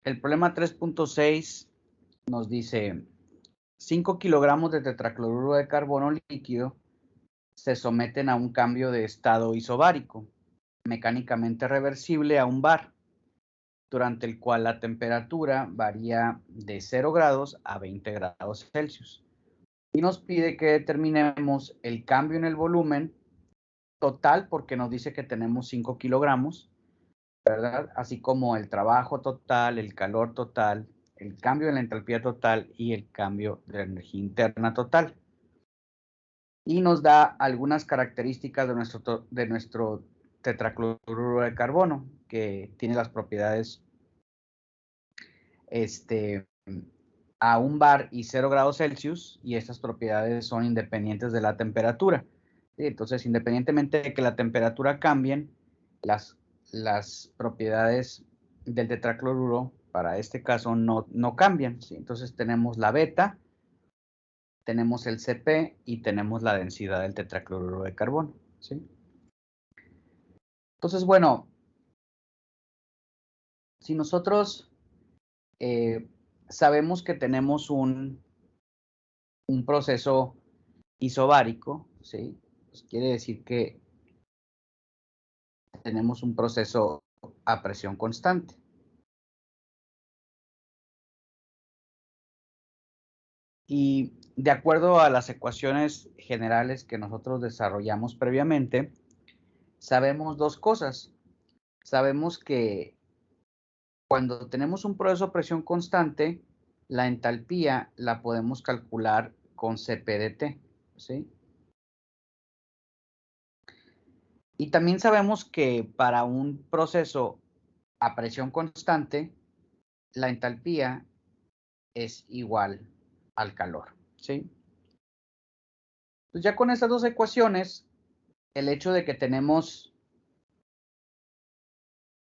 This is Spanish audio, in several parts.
El problema 3.6 nos dice 5 kilogramos de tetracloruro de carbono líquido se someten a un cambio de estado isobárico mecánicamente reversible a un bar, durante el cual la temperatura varía de 0 grados a 20 grados Celsius. Y nos pide que determinemos el cambio en el volumen total, porque nos dice que tenemos 5 kilogramos, ¿verdad? Así como el trabajo total, el calor total, el cambio en la entalpía total y el cambio de la energía interna total. Y nos da algunas características de nuestro tetracloruro de carbono, que tiene las propiedades a un bar y 0 grados Celsius, y estas propiedades son independientes de la temperatura. Entonces, independientemente de que la temperatura cambien, las propiedades del tetracloruro, para este caso, no cambian. ¿Sí? Entonces, tenemos la beta, tenemos el Cp y tenemos la densidad del tetracloruro de carbono. ¿Sí? Entonces, bueno, si nosotros sabemos que tenemos un proceso isobárico, ¿sí? Pues quiere decir que tenemos un proceso a presión constante. Y de acuerdo a las ecuaciones generales que nosotros desarrollamos previamente, sabemos dos cosas. Sabemos que cuando tenemos un proceso a presión constante, la entalpía la podemos calcular con Cp de T, ¿sí? Y también sabemos que para un proceso a presión constante, la entalpía es igual al calor, ¿sí? Pues ya con estas dos ecuaciones, el hecho de que tenemos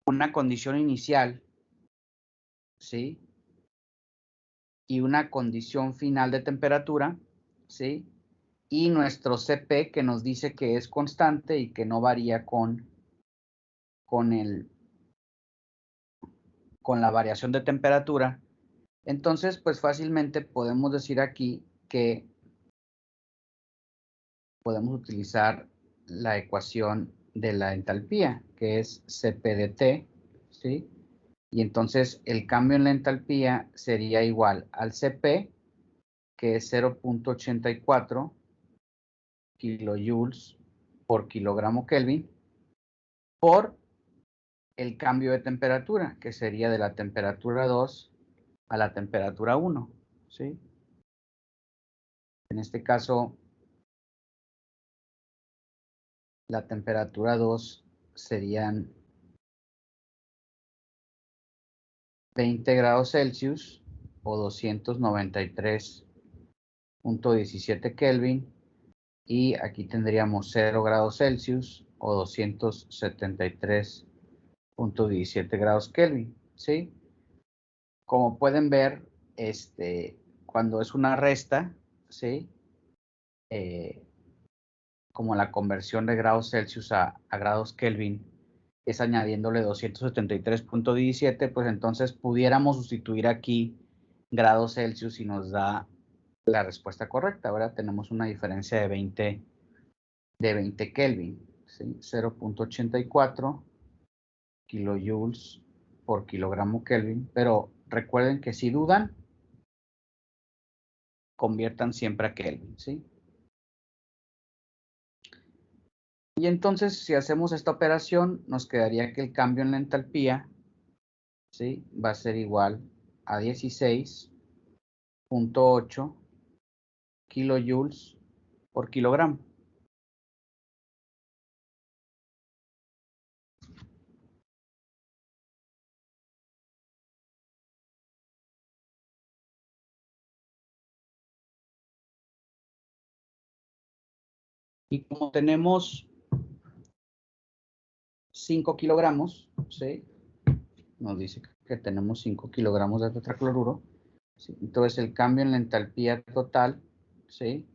una condición inicial, ¿sí? Y una condición final de temperatura, ¿sí? Y nuestro Cp que nos dice que es constante y que no varía con la variación de temperatura. Entonces, pues fácilmente podemos decir aquí que podemos utilizar la ecuación de la entalpía, que es Cp de T, ¿sí? Y entonces el cambio en la entalpía sería igual al Cp, que es 0.84 kilojoules por kilogramo Kelvin, por el cambio de temperatura, que sería de la temperatura 2 a la temperatura 1, ¿sí? En este caso, la temperatura 2 serían 20 grados Celsius o 293.17 Kelvin, y aquí tendríamos 0 grados Celsius o 273.17 grados Kelvin, ¿sí? Como pueden ver, cuando es una resta, ¿sí? Como la conversión de grados Celsius a grados Kelvin es añadiéndole 273.17, pues entonces pudiéramos sustituir aquí grados Celsius y nos da la respuesta correcta. Ahora tenemos una diferencia de 20 Kelvin, ¿sí? 0.84 kilojoules por kilogramo Kelvin, pero recuerden que si dudan, conviertan siempre a Kelvin, ¿sí? Y entonces, si hacemos esta operación, nos quedaría que el cambio en la entalpía, ¿sí? Va a ser igual a 16.8 kilojoules por kilogramo. Y como tenemos 5 kilogramos, ¿sí? Nos dice que tenemos 5 kilogramos de tetracloruro, ¿sí? Entonces el cambio en la entalpía total, ¿sí?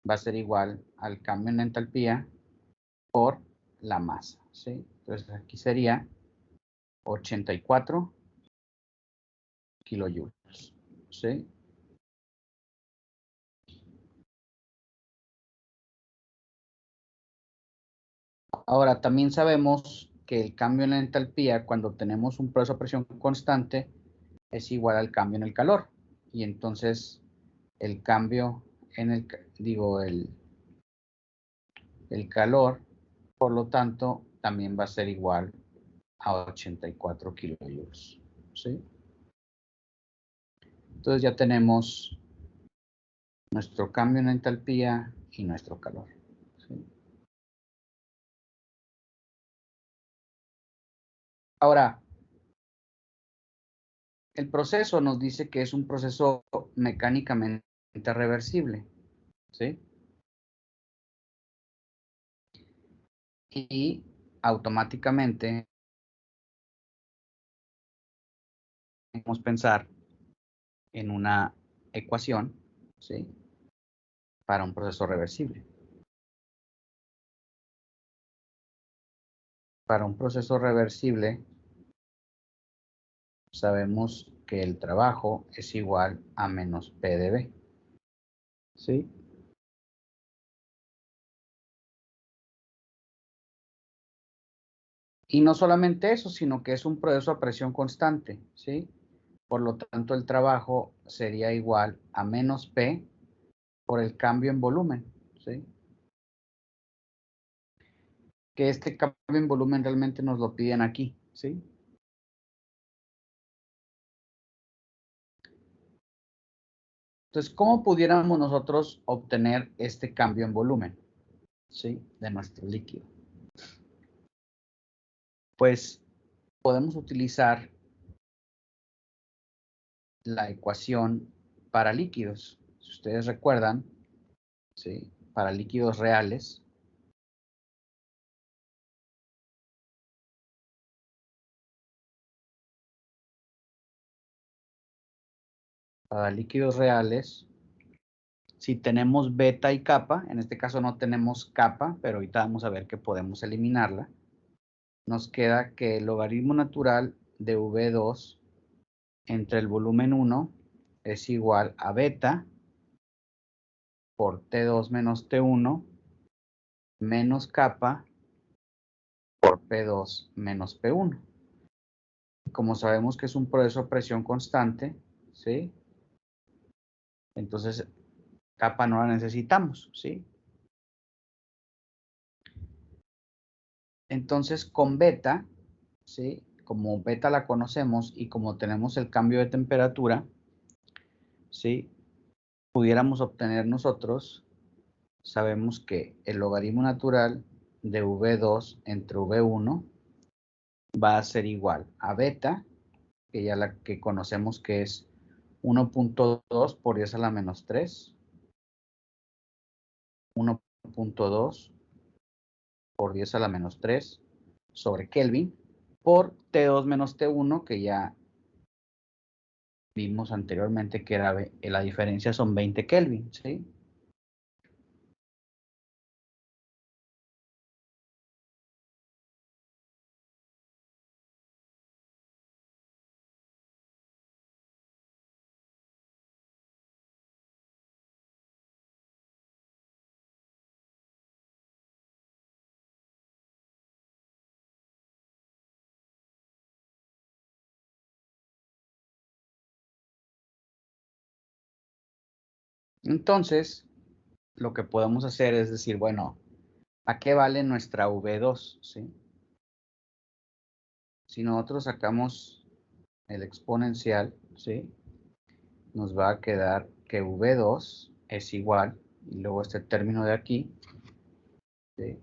Va a ser igual al cambio en la entalpía por la masa, ¿sí? Entonces aquí sería 84 kilojoules, ¿sí? Ahora, también sabemos que el cambio en la entalpía, cuando tenemos un proceso a presión constante, es igual al cambio en el calor. Y entonces, el cambio en el calor, por lo tanto, también va a ser igual a 84 kilojoules, ¿sí? Entonces ya tenemos nuestro cambio en entalpía y nuestro calor, ¿sí? Ahora, el proceso nos dice que es un proceso mecánicamente reversible, ¿sí? Y automáticamente podemos pensar en una ecuación, ¿sí? Para un proceso reversible. Para un proceso reversible, sabemos que el trabajo es igual a menos P de B, ¿sí? Y no solamente eso, sino que es un proceso a presión constante, ¿sí? Por lo tanto, el trabajo sería igual a menos P por el cambio en volumen, ¿sí? Que este cambio en volumen realmente nos lo piden aquí, ¿sí? Entonces, ¿cómo pudiéramos nosotros obtener este cambio en volumen, ¿sí? De nuestro líquido? Pues podemos utilizar la ecuación para líquidos. Si ustedes recuerdan, ¿sí? Para líquidos reales, si tenemos beta y kappa, en este caso no tenemos kappa, pero ahorita vamos a ver que podemos eliminarla, nos queda que el logaritmo natural de V2 entre el volumen 1 es igual a beta por T2 menos T1 menos kappa por P2 menos P1. Como sabemos que es un proceso a presión constante, ¿sí? Entonces, kappa no la necesitamos, ¿sí? Entonces, con beta, ¿sí? Como beta la conocemos y como tenemos el cambio de temperatura, ¿sí? Pudiéramos obtener nosotros, sabemos que el logaritmo natural de V2 entre V1 va a ser igual a beta, que ya la que conocemos que es 1.2 por 10 a la menos 3, 1.2 por 10 a la menos 3 sobre Kelvin, por T2 menos T1, que ya vimos anteriormente que era la diferencia son 20 Kelvin, ¿sí? Entonces, lo que podemos hacer es decir, bueno, ¿a qué vale nuestra V2? ¿Sí? Si nosotros sacamos el exponencial, ¿sí? Nos va a quedar que V2 es igual, y luego este término de aquí, ¿sí?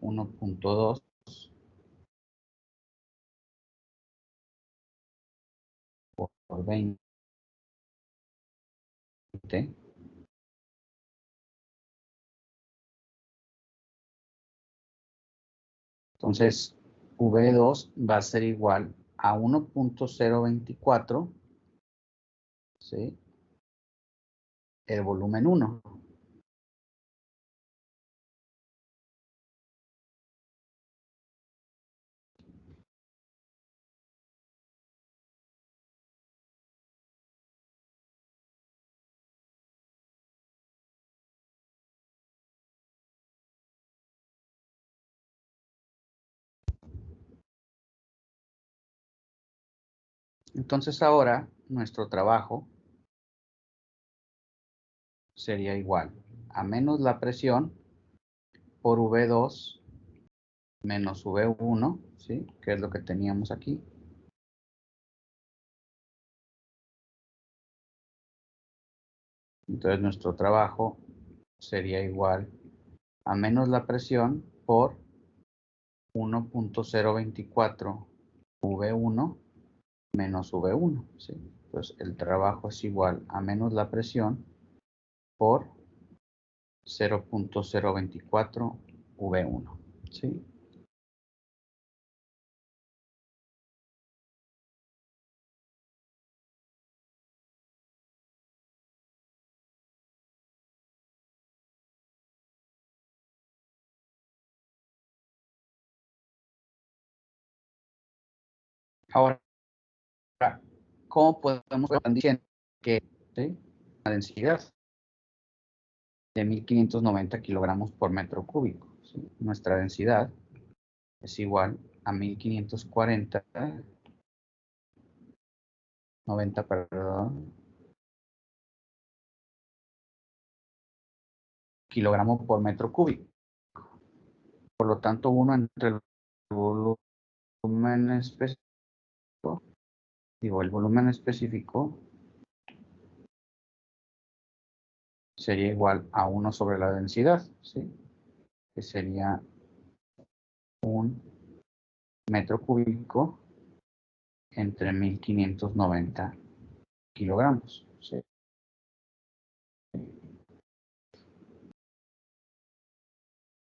1.2 por 20. Entonces, V2 va a ser igual a 1.024, ¿sí? El volumen 1. Entonces ahora nuestro trabajo sería igual a menos la presión por V2 menos V1, ¿sí? Que es lo que teníamos aquí. Entonces nuestro trabajo sería igual a menos la presión por 1.024 V1 menos V1, ¿sí? Entonces el trabajo es igual a menos la presión por 0.024 V1, ¿sí? Ahora, ¿cómo podemos estar diciendo que, ¿sí?, la densidad de 1590 kilogramos por metro cúbico, ¿sí? Nuestra densidad es igual a 1540, 90, perdón, kilogramos por metro cúbico. Por lo tanto, uno entre el volumen específico, el volumen específico sería igual a 1 sobre la densidad, ¿sí? Que sería un metro cúbico entre 1590 kilogramos, ¿sí?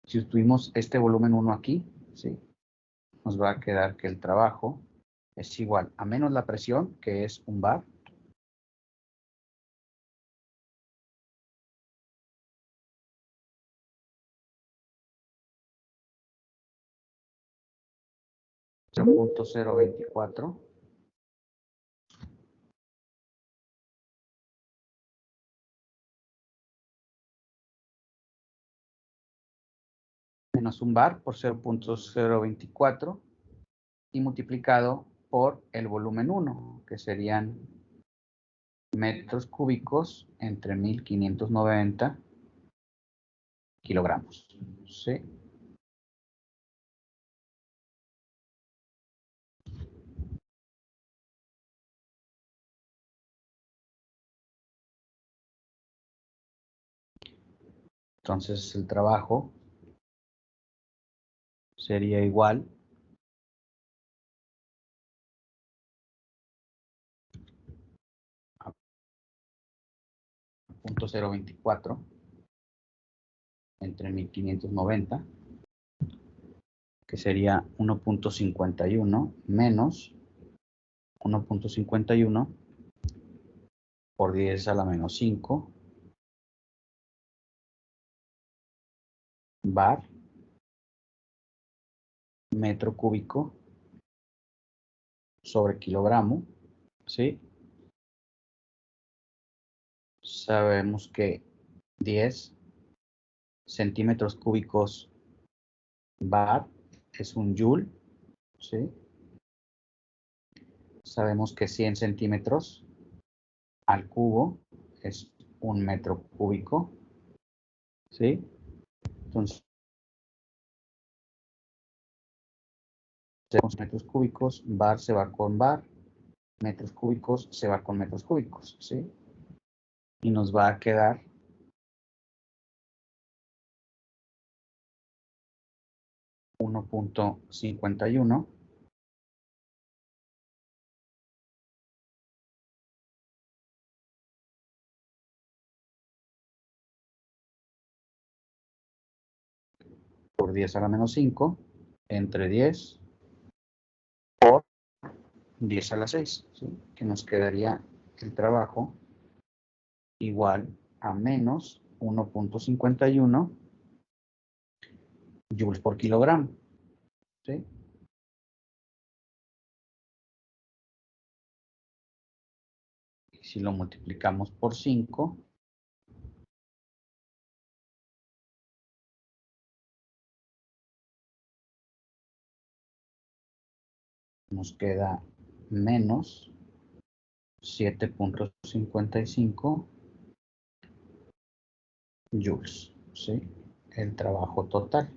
Si tuvimos este volumen 1 aquí, ¿sí?, nos va a quedar que el trabajo es igual a menos la presión, que es un bar, .024 menos un bar por 0.024 y multiplicado por el volumen 1, que serían metros cúbicos entre 1590 kilogramos, ¿sí? Entonces el trabajo sería igual a 0.024 entre 1590, que sería 1.51 menos 1.51 por 10 a la menos 5 bar metro cúbico sobre kilogramo, ¿sí? Sabemos que 10 centímetros cúbicos bar es un joule, ¿sí? Sabemos que 100 centímetros al cubo es un metro cúbico, ¿sí? Entonces, metros cúbicos, bar se va con bar, metros cúbicos se va con metros cúbicos, ¿sí? Y nos va a quedar 1.51 por 10 a la menos 5 entre 10 por 10 a la 6, ¿sí? Que nos quedaría el trabajo igual a menos 1.51 joules por kilogramo, ¿sí? Y si lo multiplicamos por 5, nos queda menos 7.55 joules, ¿sí? El trabajo total.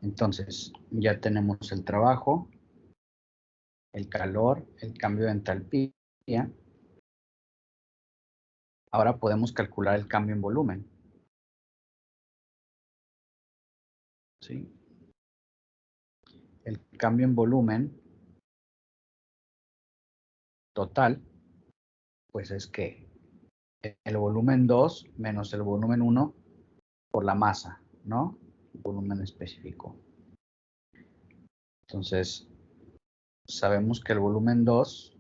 Entonces, ya tenemos el trabajo, el calor, el cambio de entalpía. Ahora podemos calcular el cambio en volumen. ¿Sí? El cambio en volumen total, pues es que el volumen 2 menos el volumen 1 por la masa, ¿no? Volumen específico. Entonces, sabemos que el volumen 2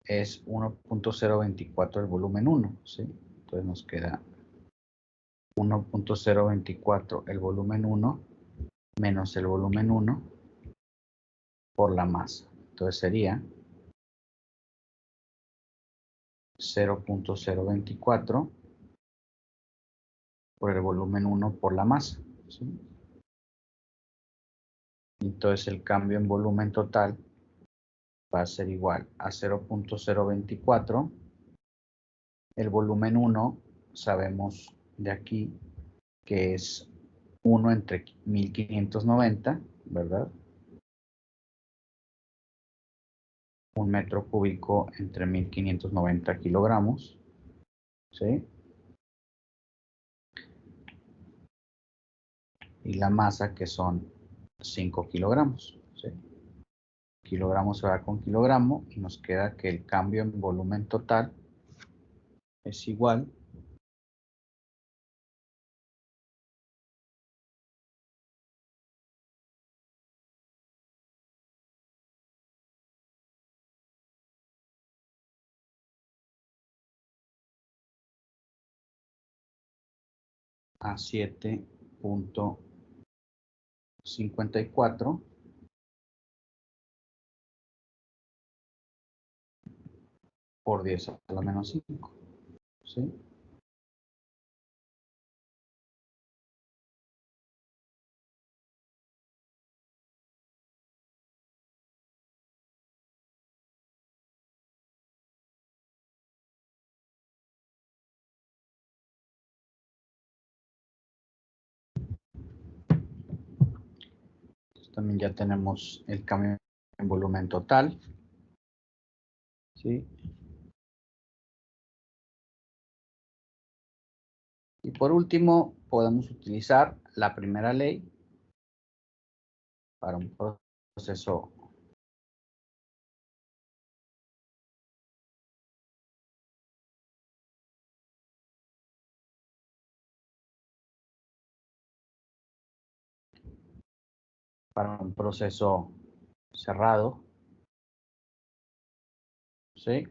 es 1.024 el volumen 1, ¿sí? Entonces nos queda 1.024 el volumen 1 menos el volumen 1 por la masa. Entonces sería 0.024 por el volumen 1 por la masa, ¿sí? Entonces el cambio en volumen total va a ser igual a 0.024. El volumen 1 sabemos de aquí que es 1 entre 1590, ¿verdad? Un metro cúbico entre 1590 kilogramos, ¿sí? Y la masa que son 5 kilogramos, ¿sí? Kilogramo se va con kilogramo y nos queda que el cambio en volumen total es igual a 7.54 por 10 a la menos 5, ¿sí? Entonces, también ya tenemos el cambio en volumen total, ¿sí? Y por último, podemos utilizar la primera ley para un proceso cerrado, ¿sí?